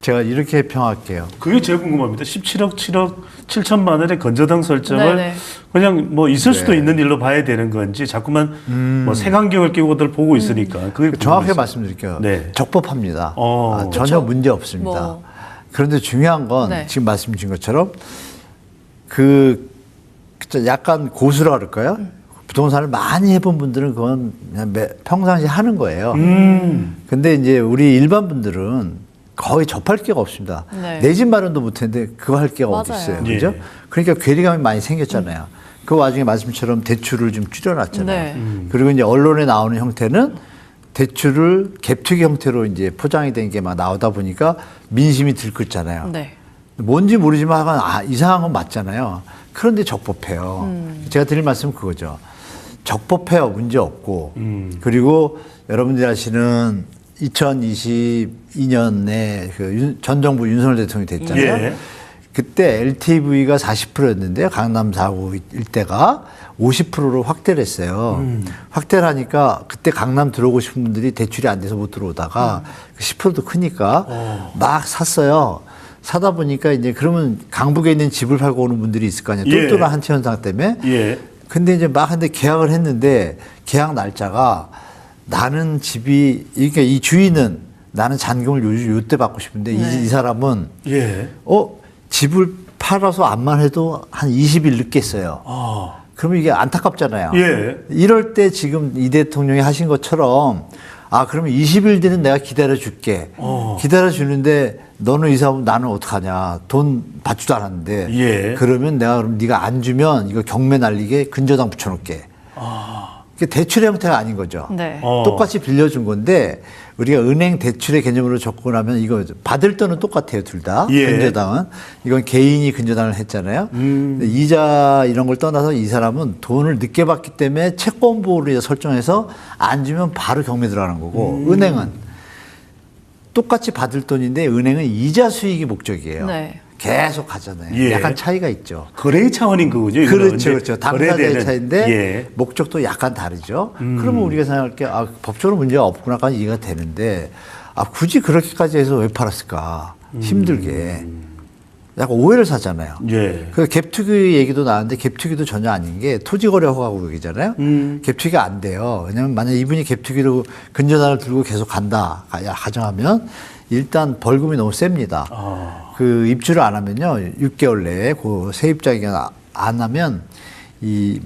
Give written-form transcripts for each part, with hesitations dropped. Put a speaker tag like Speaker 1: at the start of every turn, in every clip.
Speaker 1: 제가 이렇게 평할게요.
Speaker 2: 그게 제일 궁금합니다. 17억 7억 7천만 원의 건저당 설정을
Speaker 3: 네네.
Speaker 2: 그냥 뭐 있을 수도
Speaker 1: 네.
Speaker 2: 있는 일로 봐야 되는 건지 자꾸만 뭐 색안경을 끼고들 보고 있으니까 그게
Speaker 1: 정확하게
Speaker 2: 궁금해서.
Speaker 1: 말씀드릴게요.
Speaker 2: 네.
Speaker 1: 적법합니다. 전혀
Speaker 3: 그렇죠.
Speaker 1: 문제 없습니다.
Speaker 3: 뭐.
Speaker 1: 그런데 중요한 건
Speaker 3: 네.
Speaker 1: 지금 말씀 주신 것처럼 약간 고수라 그럴까요? 부동산을 많이 해본 분들은 그건 그냥 평상시에 하는 거예요. 근데 이제 우리 일반 분들은 거의 접할 기회가 없습니다.
Speaker 3: 네.
Speaker 1: 내 집 마련도 못했는데 그거 할 기회가 어디
Speaker 3: 맞아요.
Speaker 1: 있어요.
Speaker 2: 예.
Speaker 1: 그죠? 그러니까 괴리감이 많이 생겼잖아요. 그 와중에 말씀처럼 대출을 좀 줄여놨잖아요.
Speaker 3: 네.
Speaker 1: 그리고 이제 언론에 나오는 형태는 대출을 갭투기 형태로 이제 포장이 된 게 막 나오다 보니까 민심이 들끓잖아요.
Speaker 3: 네.
Speaker 1: 뭔지 모르지만 이상한 건 맞잖아요. 그런데 적법해요. 제가 드릴 말씀은 그거죠. 적법해요. 문제 없고. 그리고 여러분들이 아시는 2022년에 전 정부 윤석열 대통령이 됐잖아요.
Speaker 2: 예.
Speaker 1: 그때 LTV가 40%였는데요. 강남 4구 일대가 50%로 확대를 했어요. 확대를 하니까 그때 강남 들어오고 싶은 분들이 대출이 안 돼서 못 들어오다가 10%도 크니까 막 샀어요. 사다 보니까 이제 그러면 강북에 있는 집을 팔고 오는 분들이 있을 거 아니에요.
Speaker 2: 예.
Speaker 1: 똘똘한 한치 현상 때문에.
Speaker 2: 예.
Speaker 1: 근데 이제 막 한데 계약을 했는데 계약 날짜가 나는 집이 그러니까 이 주인은 나는 잔금을 요때 받고 싶은데
Speaker 3: 네.
Speaker 1: 이 사람은
Speaker 2: 예.
Speaker 1: 집을 팔아서 안만 해도 한 20일 늦겠어요. 그러면 이게 안타깝잖아요.
Speaker 2: 예.
Speaker 1: 이럴 때 지금 이 대통령이 하신 것처럼 그러면 20일 뒤는 내가 기다려줄게. 기다려주는데 너는 이 사람 나는 어떡하냐. 돈 받지도 않았는데.
Speaker 2: 예.
Speaker 1: 그러면 내가 그럼 네가 안 주면 이거 경매 날리게 근저당 붙여놓게. 그게 대출의 형태가 아닌 거죠.
Speaker 3: 네.
Speaker 1: 똑같이 빌려준 건데 우리가 은행 대출의 개념으로 접근하면 이거 받을 돈은 똑같아요, 둘 다.
Speaker 2: 예.
Speaker 1: 근저당은. 이건 개인이 근저당을 했잖아요. 근데 이자 이런 걸 떠나서 이 사람은 돈을 늦게 받기 때문에 채권보호를 설정해서 안 주면 바로 경매 들어가는 거고 은행은 똑같이 받을 돈인데 은행은 이자 수익이 목적이에요.
Speaker 3: 네.
Speaker 1: 계속 가잖아요.
Speaker 2: 예.
Speaker 1: 약간 차이가 있죠.
Speaker 2: 거래의 차원인 거죠. 이거는.
Speaker 1: 그렇죠, 그렇죠. 당사자의
Speaker 2: 거래되는.
Speaker 1: 차이인데
Speaker 2: 예.
Speaker 1: 목적도 약간 다르죠. 그러면 우리가 생각할 게 법적으로 문제가 없구나까지 이해가 되는데 굳이 그렇게까지 해서 왜 팔았을까? 힘들게. 약간 오해를 사잖아요.
Speaker 2: 예.
Speaker 1: 그 갭투기 얘기도 나왔는데 갭투기도 전혀 아닌 게 토지거래 허가구역이잖아요. 갭투기가 안 돼요. 왜냐하면 만약 이분이 갭투기로 근저당을 들고 계속 간다 가정하면 일단 벌금이 너무 셉니다. 그 입주를 안 하면요, 6개월 내에 그 세입자 기간 안 하면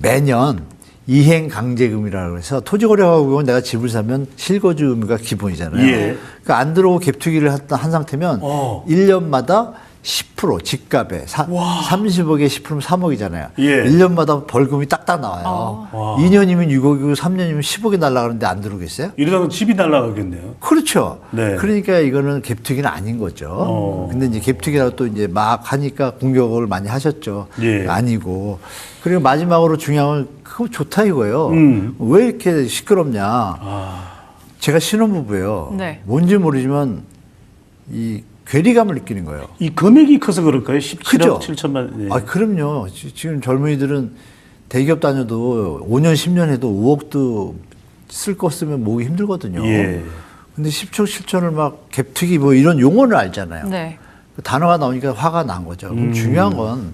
Speaker 1: 매년 이행 강제금이라고 해서 토지거래하고 내가 집을 사면 실거주 의무가 기본이잖아요.
Speaker 2: 예.
Speaker 1: 그러니까 안 들어오고 갭투기를 한 상태면 1년마다 10% 집값에 30억에 10%면 3억이잖아요.
Speaker 2: 예.
Speaker 1: 1년마다 벌금이 딱딱 나와요. 2년이면 6억이고 3년이면 10억이 날아가는데 안 들어오겠어요?
Speaker 2: 이러다가 집이 날아가겠네요.
Speaker 1: 그렇죠.
Speaker 2: 네.
Speaker 1: 그러니까 이거는 갭투기는 아닌 거죠. 근데 이제 갭투기라고 또 이제 막 하니까 공격을 많이 하셨죠.
Speaker 2: 예.
Speaker 1: 아니고. 그리고 마지막으로 중요한 건 그거 좋다 이거예요. 왜 이렇게 시끄럽냐. 제가 신혼부부예요.
Speaker 3: 네.
Speaker 1: 뭔지 모르지만 이 괴리감을 느끼는 거예요.
Speaker 2: 이 금액이 커서 그럴까요? 17억
Speaker 1: 그죠?
Speaker 2: 7천만. 네.
Speaker 1: 그럼요. 지금 젊은이들은 대기업 다녀도 5년, 10년 해도 5억도 쓸 거 쓰면 모으기 힘들거든요.
Speaker 2: 예.
Speaker 1: 근데 10초, 7천을 막 갭투기 뭐 이런 용어를 알잖아요.
Speaker 3: 네.
Speaker 1: 그 단어가 나오니까 화가 난 거죠. 그럼 중요한 건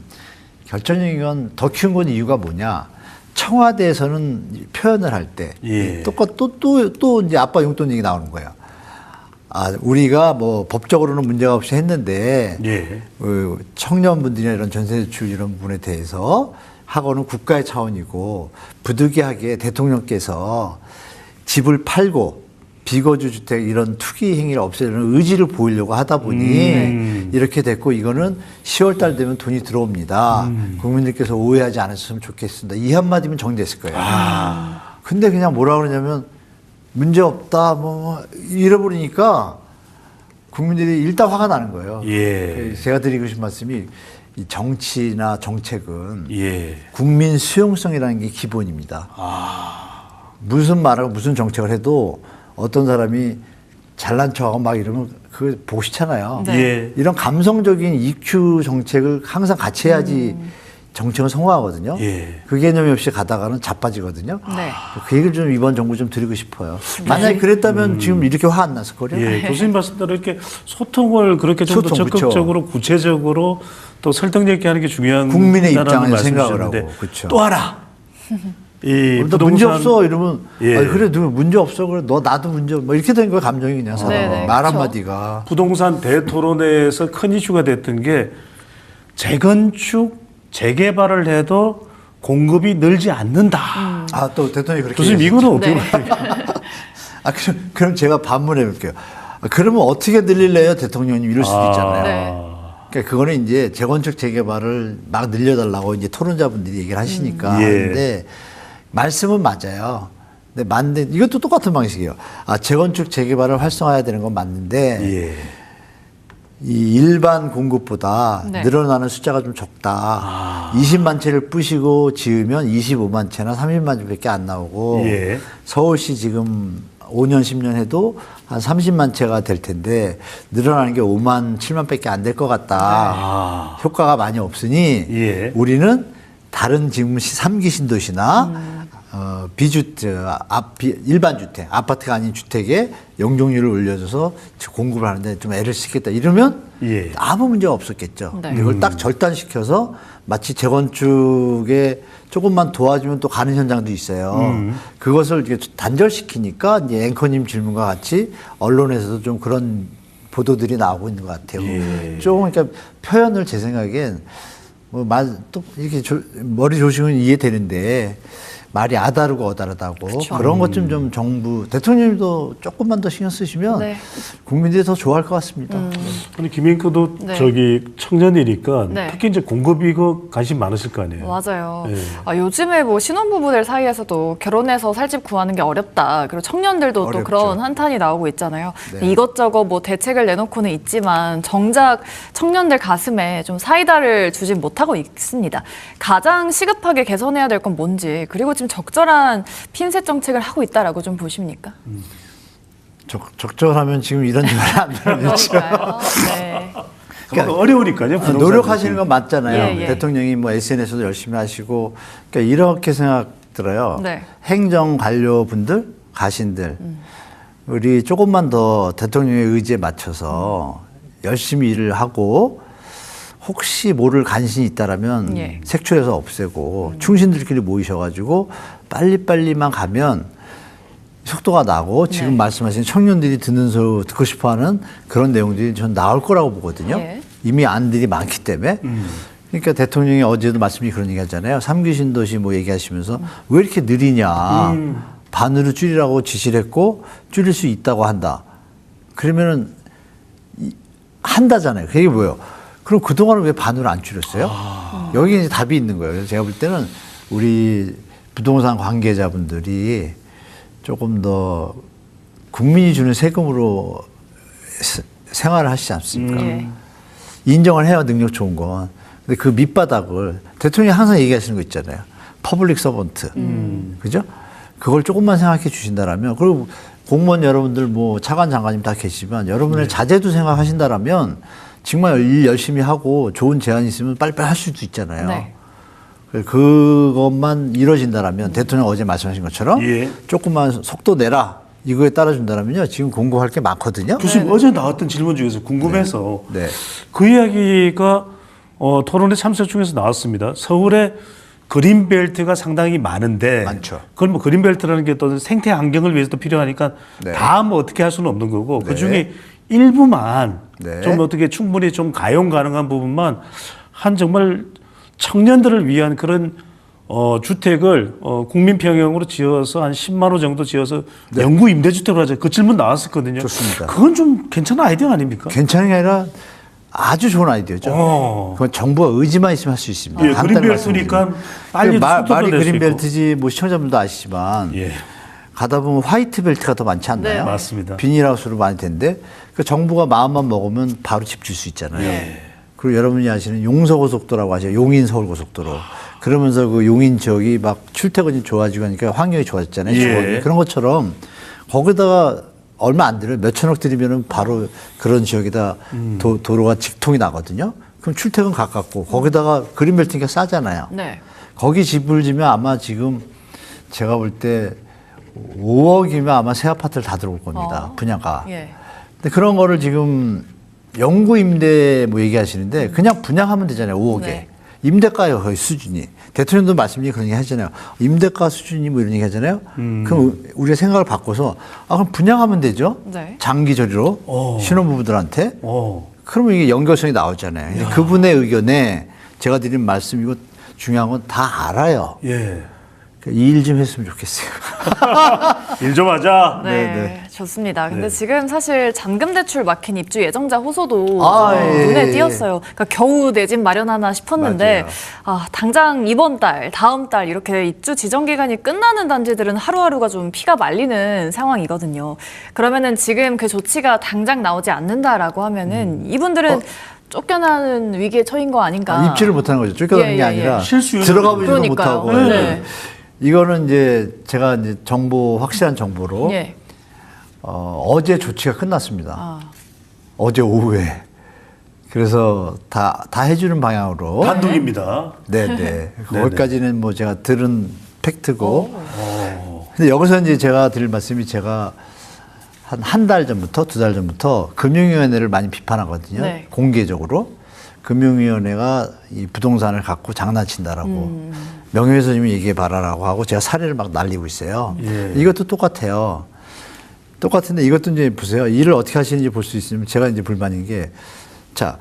Speaker 1: 결정적인 건 더 키운 건 이유가 뭐냐. 청와대에서는 표현을 할 때
Speaker 2: 예.
Speaker 1: 또 이제 아빠 용돈 얘기 나오는 거예요. 우리가 뭐 법적으로는 문제가 없이 했는데
Speaker 2: 예.
Speaker 1: 청년분들이나 이런 전세대출 이런 부분에 대해서 하고는 국가의 차원이고 부득이하게 대통령께서 집을 팔고 비거주 주택 이런 투기 행위를 없애려는 의지를 보이려고 하다 보니 이렇게 됐고 이거는 10월 달 되면 돈이 들어옵니다. 국민들께서 오해하지 않으셨으면 좋겠습니다. 이 한마디면 정리됐을 거예요. 근데 그냥 뭐라 그러냐면 문제 없다 뭐 잃어버리니까 국민들이 일단 화가 나는 거예요.
Speaker 2: 예.
Speaker 1: 제가 드리고 싶은 말씀이 이 정치나 정책은
Speaker 2: 예.
Speaker 1: 국민 수용성이라는 게 기본입니다. 무슨 말하고 무슨 정책을 해도 어떤 사람이 잘난 척하고 막 이러면 그거 보고 싶잖아요.
Speaker 3: 네.
Speaker 2: 예.
Speaker 1: 이런 감성적인 EQ 정책을 항상 같이 해야지 정책은 성공하거든요.
Speaker 2: 예.
Speaker 1: 그 개념이 없이 가다가는 자빠지거든요.
Speaker 3: 네.
Speaker 1: 그 얘기를 좀 이번 정부 좀 드리고 싶어요. 만약에 그랬다면 지금 이렇게 화 안 났을 거예요.
Speaker 2: 예, 교수님 말씀대로 이렇게 소통을 그렇게 좀 더
Speaker 1: 소통, 그쵸.
Speaker 2: 적극적으로 구체적으로 또 설득력 있게 하는 게 중요한
Speaker 1: 국민의
Speaker 2: 거라는
Speaker 1: 입장에서
Speaker 2: 말씀을
Speaker 1: 생각을
Speaker 2: 주셨는데
Speaker 1: 하고, 그쵸.
Speaker 2: 또 하나 이
Speaker 1: 너 문제 없어 이러면
Speaker 2: 예.
Speaker 1: 아니, 그래 너 문제 없어 그래 너 나도 문제 뭐 이렇게 된 거야 감정이 그냥 사람
Speaker 3: 네네,
Speaker 1: 말
Speaker 3: 그쵸.
Speaker 1: 한마디가
Speaker 2: 부동산 대토론회에서 큰 이슈가 됐던 게 재건축 재개발을 해도 공급이 늘지 않는다.
Speaker 1: 아 또 대통령이 그렇게
Speaker 2: 교수님
Speaker 1: 얘기했죠.
Speaker 2: 이거는 어떻게
Speaker 3: 네.
Speaker 2: 봐요?
Speaker 1: 아 그럼 제가 반문해 볼게요. 아, 그러면 어떻게 늘릴래요 대통령님 이럴 수도 있잖아요.
Speaker 3: 네.
Speaker 1: 그러니까 그거는 이제 재건축 재개발을 막 늘려달라고 이제 토론자분들이 얘기를 하시니까
Speaker 2: 예.
Speaker 1: 하는데 말씀은 맞아요. 근데 맞는데 이것도 똑같은 방식이에요. 아 재건축 재개발을 활성화해야 되는 건 맞는데
Speaker 2: 예.
Speaker 1: 이 일반 공급보다
Speaker 3: 네.
Speaker 1: 늘어나는 숫자가 좀 적다. 20만 채를 부시고 지으면 25만 채나 30만 채밖에 안 나오고
Speaker 2: 예.
Speaker 1: 서울시 지금 5년 10년 해도 한 30만 채가 될 텐데 늘어나는 게 5만 7만 밖에 안 될 것 같다.
Speaker 2: 아.
Speaker 1: 효과가 많이 없으니
Speaker 2: 예.
Speaker 1: 우리는 다른 지금 3기 신도시나 일반 주택, 아파트가 아닌 주택에 용적률을 올려줘서 공급을 하는데 좀 애를 쓰겠다. 이러면
Speaker 2: 예.
Speaker 1: 아무 문제가 없었겠죠.
Speaker 3: 네.
Speaker 1: 이걸 딱 절단시켜서 마치 재건축에 조금만 도와주면 또 가는 현장도 있어요. 그것을 이렇게 단절시키니까 이제 앵커님 질문과 같이 언론에서도 좀 그런 보도들이 나오고 있는 것 같아요.
Speaker 2: 예.
Speaker 1: 조금 그러니까 표현을 제 생각엔 또 이렇게 머리 조심은 이해되는데 말이 아다르고 어다르다고 그런 것 좀 정부 대통령님도 조금만 더 신경 쓰시면
Speaker 3: 네.
Speaker 1: 국민들이 더 좋아할 것 같습니다.
Speaker 2: 아니 김인크도
Speaker 3: 네.
Speaker 2: 저기 청년이니까
Speaker 3: 네.
Speaker 2: 특히 이제 공급이 그 관심 많으실 거 아니에요.
Speaker 3: 맞아요.
Speaker 2: 예.
Speaker 3: 요즘에 뭐 신혼부부들 사이에서도 결혼해서 살 집 구하는 게 어렵다. 그리고 청년들도 또
Speaker 1: 어렵죠.
Speaker 3: 그런 한탄이 나오고 있잖아요.
Speaker 1: 네.
Speaker 3: 이것저것 뭐 대책을 내놓고는 있지만 정작 청년들 가슴에 좀 사이다를 주지 못하고 있습니다. 가장 시급하게 개선해야 될 건 뭔지 그리고 지금 적절한 핀셋 정책을 하고 있다라고 좀 보십니까?
Speaker 1: 적절하면 지금 이런 말을 안 들어야죠.
Speaker 3: 그런가요? 네.
Speaker 2: 그러니까 어려우니까요. 부동산
Speaker 1: 노력하시는 건 맞잖아요.
Speaker 3: 예, 예.
Speaker 1: 대통령이 뭐 SNS도 열심히 하시고 그러니까 이렇게 생각 들어요.
Speaker 3: 네.
Speaker 1: 행정 관료분들, 가신들 우리 조금만 더 대통령의 의지에 맞춰서 열심히 일을 하고 혹시 모를 간신이 있다라면
Speaker 3: 예.
Speaker 1: 색출해서 없애고 충신들끼리 모이셔가지고 빨리빨리만 가면 속도가 나고 지금
Speaker 3: 네.
Speaker 1: 말씀하신 청년들이 듣고 싶어하는 그런 내용들이 전 나올 거라고 보거든요.
Speaker 3: 예.
Speaker 1: 이미 안들이 많기 때문에. 그러니까 대통령이 어제도 말씀이 그런 얘기 하잖아요. 3기 신도시 뭐 얘기하시면서 왜 이렇게 느리냐. 반으로 줄이라고 지시를 했고 줄일 수 있다고 한다. 그러면은 한다잖아요. 그게 뭐예요? 그럼 그동안은 왜 반으로 안 줄였어요? 여기 이제 답이 있는 거예요. 그래서 제가 볼 때는 우리 부동산 관계자분들이 조금 더 국민이 주는 세금으로 생활을 하시지 않습니까?
Speaker 3: 예.
Speaker 1: 인정을 해요, 능력 좋은 건. 근데 그 밑바닥을 대통령이 항상 얘기하시는 거 있잖아요. 퍼블릭 서번트. 그죠? 그걸 조금만 생각해 주신다라면, 그리고 공무원 여러분들 뭐 차관 장관님 다 계시지만 여러분의 자제도 생각하신다라면 정말 일 열심히 하고 좋은 제안이 있으면 빨리빨리 할 수도 있잖아요.
Speaker 3: 네.
Speaker 1: 그것만 이루어진다라면 대통령 어제 말씀하신 것처럼
Speaker 2: 예.
Speaker 1: 조금만 속도 내라. 이거에 따라준다면요. 지금 공부할 게 많거든요.
Speaker 2: 교수님 어제 나왔던 질문 중에서 궁금해서
Speaker 1: 네.
Speaker 2: 그 이야기가 토론회 참석 중에서 나왔습니다. 서울에 그린벨트가 상당히 많은데
Speaker 1: 많죠.
Speaker 2: 그건 뭐 그린벨트라는 게 또 생태 환경을 위해서도 필요하니까
Speaker 1: 네.
Speaker 2: 다 뭐 어떻게 할 수는 없는 거고
Speaker 1: 네.
Speaker 2: 그 중에 일부만
Speaker 1: 네.
Speaker 2: 좀 어떻게 충분히 좀 가용 가능한 부분만 한 정말 청년들을 위한 그런 주택을 국민 평형으로 지어서 한 10만 호 정도 지어서 영구 임대주택으로 하자. 그 질문 나왔었거든요.
Speaker 1: 네. 좋습니다.
Speaker 2: 그건 좀 괜찮은 아이디어 아닙니까?
Speaker 1: 괜찮은 게 아니라 아주 좋은 아이디어죠. 그건 정부가 의지만 있으면 할 수 있습니다.
Speaker 2: 예,
Speaker 1: 간단히
Speaker 2: 그린벨트니까
Speaker 1: 말씀드리면.
Speaker 2: 빨리
Speaker 1: 말이
Speaker 2: 낼수 있고.
Speaker 1: 그린벨트지 뭐 시청자분도 아시지만
Speaker 2: 예.
Speaker 1: 가다 보면 화이트 벨트가 더 많지 않나요?
Speaker 3: 네,
Speaker 2: 맞습니다.
Speaker 1: 비닐하우스로 많이 되는데 그 정부가 마음만 먹으면 바로 집 줄 수 있잖아요.
Speaker 2: 예.
Speaker 1: 그리고 여러분이 아시는 용서고속도라고 하죠. 용인 서울고속도로. 그러면서 그 용인 지역이 막 출퇴근이 좋아지고 하니까 환경이 좋아졌잖아요.
Speaker 2: 예.
Speaker 1: 주거니. 그런 것처럼 거기다가 얼마 안 들어요. 몇천억 들이면은 바로 그런 지역에다 도로가 직통이 나거든요. 그럼 출퇴근 가깝고 거기다가 그린벨트니까 싸잖아요.
Speaker 3: 네.
Speaker 1: 거기 집을 지면 아마 지금 제가 볼 때 5억이면 아마 새 아파트를 다 들어올 겁니다. 분양가.
Speaker 3: 예.
Speaker 1: 근데 그런 거를 지금 영구 임대 뭐 얘기하시는데 그냥 분양하면 되잖아요. 5억에.
Speaker 3: 네.
Speaker 1: 임대가요 거의 수준이. 대통령도 말씀이 그런 얘기 하잖아요. 임대가 수준이 뭐 이런 얘기 하잖아요. 그럼 우리가 생각을 바꿔서 그럼 분양하면 되죠.
Speaker 3: 네.
Speaker 1: 장기적으로 신혼부부들한테. 그러면 이게 연결성이 나오잖아요. 근데 그분의 의견에 제가 드린 말씀이고 중요한 건 다 알아요.
Speaker 2: 예.
Speaker 1: 이 일 좀 했으면 좋겠어요.
Speaker 2: 일 좀 하자.
Speaker 3: 네,
Speaker 1: 네.
Speaker 3: 좋습니다. 근데
Speaker 2: 네.
Speaker 3: 지금 사실 잔금 대출 막힌 입주 예정자 호소도
Speaker 1: 아,
Speaker 3: 좀
Speaker 1: 예,
Speaker 3: 눈에
Speaker 1: 예.
Speaker 3: 띄었어요. 그러니까 겨우 내 집 마련하나 싶었는데 당장 이번 달, 다음 달 이렇게 입주 지정 기간이 끝나는 단지들은 하루하루가 좀 피가 말리는 상황이거든요. 그러면은 지금 그 조치가 당장 나오지 않는다라고 하면은 이분들은 쫓겨나는 위기에 처인 거 아닌가?
Speaker 1: 입지를 못하는 거죠. 쫓겨나는
Speaker 3: 예,
Speaker 1: 게
Speaker 3: 예,
Speaker 1: 아니라
Speaker 3: 예.
Speaker 2: 실수요.
Speaker 1: 들어가 보지도
Speaker 3: 그러니까요.
Speaker 1: 못하고.
Speaker 3: 네.
Speaker 1: 이거는 이제 제가 이제 확실한 정보로
Speaker 3: 예.
Speaker 1: 어제 조치가 끝났습니다.
Speaker 3: 아.
Speaker 1: 어제 오후에. 그래서 다 해주는 방향으로.
Speaker 2: 단독입니다.
Speaker 1: 네네. 거기까지는 뭐 제가 들은 팩트고. 근데 여기서 이제 제가 드릴 말씀이 제가 한 달 전부터, 2달 전부터 금융위원회를 많이 비판하거든요.
Speaker 3: 네.
Speaker 1: 공개적으로. 금융위원회가 이 부동산을 갖고 장난친다라고. 명예훼손이면 얘기해 봐라라고 하고 제가 사례를 막 날리고 있어요.
Speaker 2: 예.
Speaker 1: 이것도 똑같아요. 똑같은데 이것도 이제 보세요. 일을 어떻게 하시는지 볼 수 있으면 제가 이제 불만인 게 자,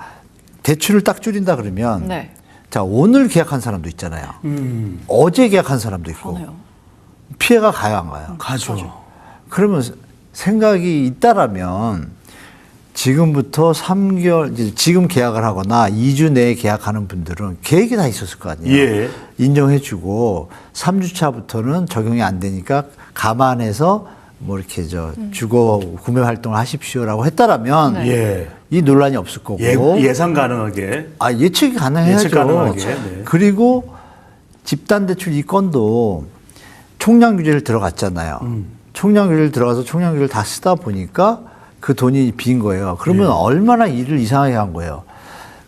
Speaker 1: 대출을 딱 줄인다 그러면
Speaker 3: 네.
Speaker 1: 자, 오늘 계약한 사람도 있잖아요. 어제 계약한 사람도 있고.
Speaker 3: 그러네요.
Speaker 1: 피해가 가요, 안 가요?
Speaker 2: 가죠.
Speaker 1: 그러면 생각이 있다라면 지금부터 3개월, 이제 지금 계약을 하거나 2주 내에 계약하는 분들은 계획이 다 있었을 거 아니에요.
Speaker 2: 예.
Speaker 1: 인정해주고 3주 차부터는 적용이 안 되니까 감안해서 뭐 이렇게 주거 구매 활동을 하십시오라고 했다라면
Speaker 2: 예.
Speaker 1: 이 논란이 없을 거고.
Speaker 2: 예상 가능하게.
Speaker 1: 예측이 가능해야죠.
Speaker 2: 예측 가능하게, 네.
Speaker 1: 그리고 집단 대출 이 건도 총량 규제를 들어갔잖아요. 총량 규제를 들어가서 총량 규제를 다 쓰다 보니까 그 돈이 빈 거예요. 그러면 얼마나 일을 이상하게 한 거예요.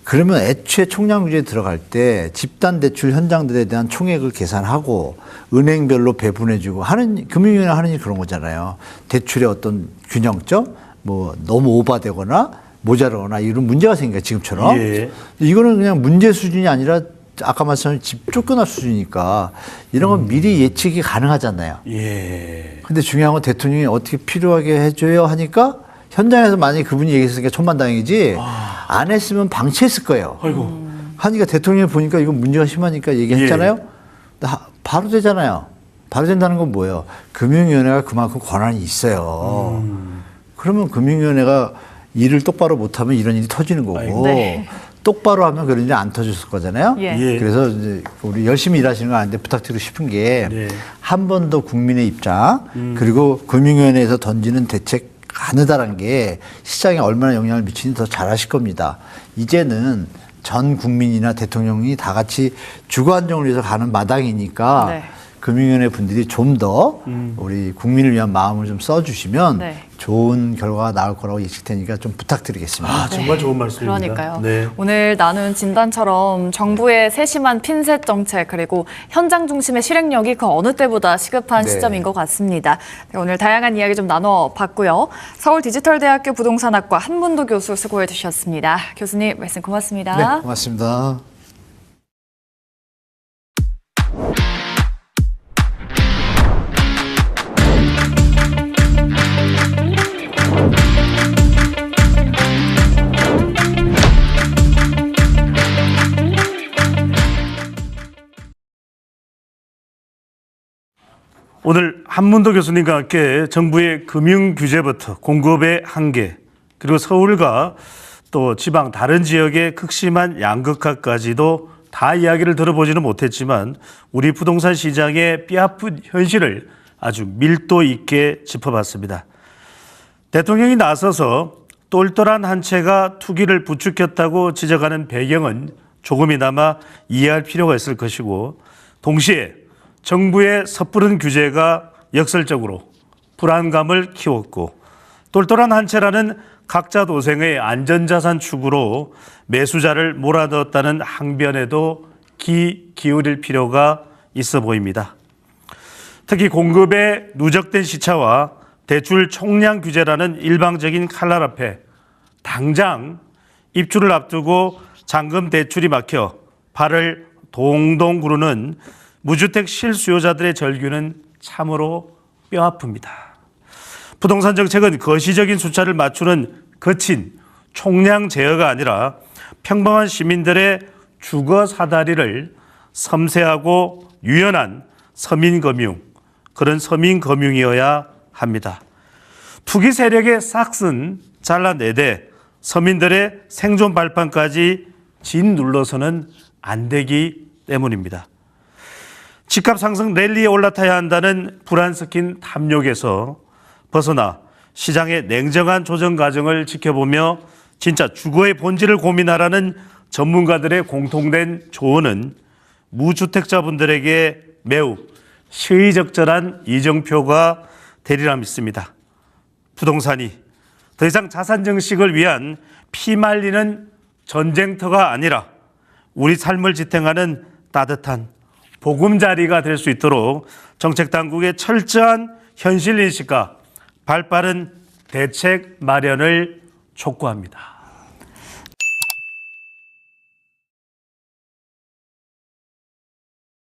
Speaker 1: 그러면 애초에 총량 규제에 들어갈 때 집단 대출 현장들에 대한 총액을 계산하고 은행별로 배분해주고 하는 금융위원회 하는 일이 그런 거잖아요. 대출의 어떤 균형점, 뭐 너무 오바되거나 모자라거나 이런 문제가 생겨요. 지금처럼.
Speaker 2: 예.
Speaker 1: 이거는 그냥 문제 수준이 아니라 아까 말씀하신 집 쫓겨날 수준이니까 이런 건 미리 예측이 가능하잖아요.
Speaker 2: 예.
Speaker 1: 근데 중요한 건 대통령이 어떻게 필요하게 해줘요 하니까 현장에서 만약에 그분이 얘기했으니까 천만다행이지 안 했으면 방치했을 거예요.
Speaker 2: 아이고.
Speaker 1: 하니까 대통령이 보니까 이거 문제가 심하니까 얘기했잖아요. 바로 되잖아요. 바로 된다는 건 뭐예요? 금융위원회가 그만큼 권한이 있어요. 그러면 금융위원회가 일을 똑바로 못하면 이런 일이 터지는 거고
Speaker 2: 아이고.
Speaker 3: 네.
Speaker 1: 똑바로 하면 그런 일이 안 터졌을 거잖아요.
Speaker 3: 예.
Speaker 2: 예.
Speaker 1: 그래서 이제 우리 열심히 일하시는 거 아닌데 부탁드리고 싶은 게
Speaker 2: 네.
Speaker 1: 한 번 더 국민의 입장 그리고 금융위원회에서 던지는 대책 가느다란 게 시장에 얼마나 영향을 미치는지 더 잘 아실 겁니다. 이제는 전 국민이나 대통령이 다 같이 주거 안정을 위해서 가는 마당이니까
Speaker 3: 네.
Speaker 1: 금융위원회 분들이 좀 더 우리 국민을 위한 마음을 좀 써주시면
Speaker 3: 네.
Speaker 1: 좋은 결과가 나올 거라고 예측되니까 좀 부탁드리겠습니다.
Speaker 2: 정말 좋은 말씀입니다.
Speaker 3: 그러니까요.
Speaker 2: 네.
Speaker 3: 오늘 나눈 진단처럼 정부의 세심한 핀셋 정책 그리고 현장 중심의 실행력이 그 어느 때보다 시급한
Speaker 1: 네.
Speaker 3: 시점인 것 같습니다. 네, 오늘 다양한 이야기 좀 나눠봤고요. 서울디지털대학교 부동산학과 한문도 교수 수고해 주셨습니다. 교수님 말씀 고맙습니다.
Speaker 1: 네, 고맙습니다.
Speaker 2: 오늘 한문도 교수님과 함께 정부의 금융 규제부터 공급의 한계, 그리고 서울과 또 지방 다른 지역의 극심한 양극화까지도 다 이야기를 들어보지는 못했지만 우리 부동산 시장의 뼈아픈 현실을 아주 밀도 있게 짚어봤습니다. 대통령이 나서서 똘똘한 한 채가 투기를 부추겼다고 지적하는 배경은 조금이나마 이해할 필요가 있을 것이고, 동시에 정부의 섣부른 규제가 역설적으로 불안감을 키웠고 똘똘한 한 채라는 각자 도생의 안전자산 추구로 매수자를 몰아넣었다는 항변에도 기울일 필요가 있어 보입니다. 특히 공급의 누적된 시차와 대출 총량 규제라는 일방적인 칼날 앞에 당장 입주를 앞두고 잔금 대출이 막혀 발을 동동 구르는 무주택 실수요자들의 절규는 참으로 뼈아픕니다. 부동산 정책은 거시적인 숫자를 맞추는 거친 총량 제어가 아니라 평범한 시민들의 주거 사다리를 섬세하고 유연한 서민금융, 그런 서민금융이어야 합니다. 투기 세력의 싹슨 잘라내되 서민들의 생존 발판까지 짓눌러서는 안 되기 때문입니다. 집값 상승 랠리에 올라타야 한다는 불안 섞인 탐욕에서 벗어나 시장의 냉정한 조정 과정을 지켜보며 진짜 주거의 본질을 고민하라는 전문가들의 공통된 조언은 무주택자분들에게 매우 시의적절한 이정표가 되리라 믿습니다. 부동산이 더 이상 자산 증식을 위한 피말리는 전쟁터가 아니라 우리 삶을 지탱하는 따뜻한 보금자리가 될 수 있도록 정책 당국의 철저한 현실 인식과 발빠른 대책 마련을 촉구합니다.